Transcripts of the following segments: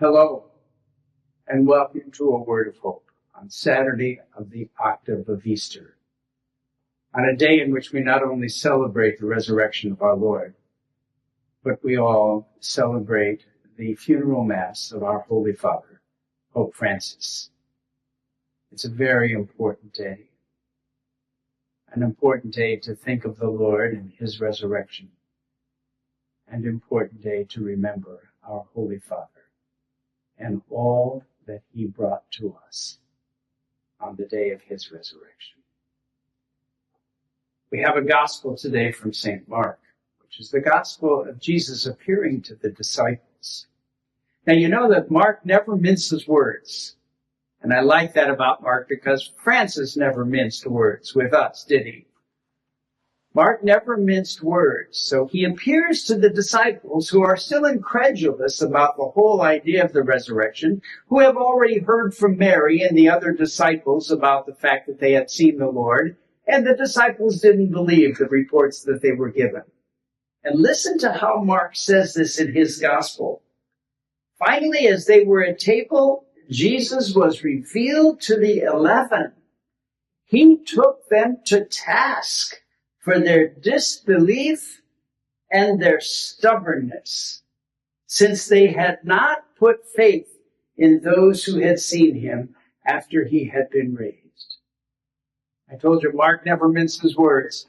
Hello, and welcome to A Word of Hope on Saturday of the Octave of Easter, on a day in which we not only celebrate the resurrection of our Lord, but we all celebrate the funeral mass of our Holy Father, Pope Francis. It's a very important day, an important day to think of the Lord and his resurrection, and an important day to remember our Holy Father and all that he brought to us on the day of his resurrection. We have a gospel today from St. Mark, which is the gospel of Jesus appearing to the disciples. Now, you know that Mark never minces words. And I like that about Mark because Francis never minced words with us, did he? Mark never minced words, so he appears to the disciples who are still incredulous about the whole idea of the resurrection, who have already heard from Mary and the other disciples about the fact that they had seen the Lord, and the disciples didn't believe the reports that they were given. And listen to how Mark says this in his gospel. Finally, as they were at table, Jesus was revealed to the 11. He took them to task for their disbelief and their stubbornness, since they had not put faith in those who had seen him after he had been raised. I told you, Mark never minces words.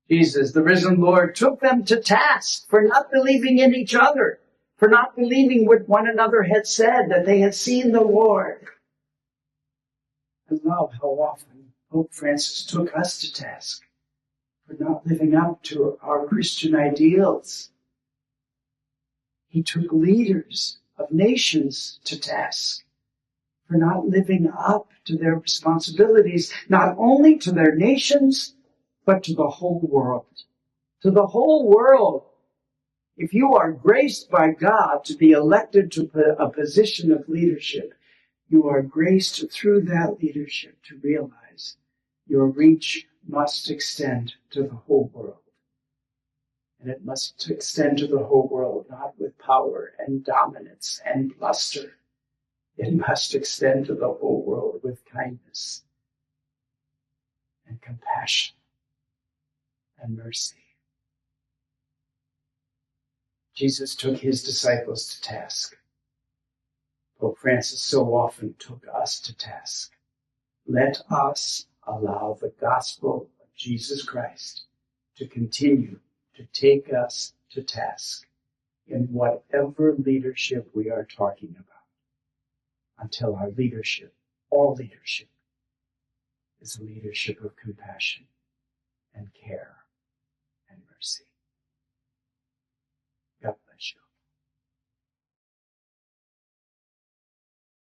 Jesus, the risen Lord, took them to task for not believing in each other, for not believing what one another had said, that they had seen the Lord. I love how often Pope Francis took us to task for not living up to our Christian ideals. He took leaders of nations to task for not living up to their responsibilities, not only to their nations, but to the whole world. To the whole world. If you are graced by God to be elected to a position of leadership, you are graced through that leadership to realize your reach must extend to the whole world. And it must extend to the whole world, not with power and dominance and bluster. It must extend to the whole world with kindness and compassion and mercy. Jesus took his disciples to task. Pope Francis so often took us to task. Let us allow the gospel of Jesus Christ to continue to take us to task in whatever leadership we are talking about, until our leadership, all leadership, is a leadership of compassion and care and mercy.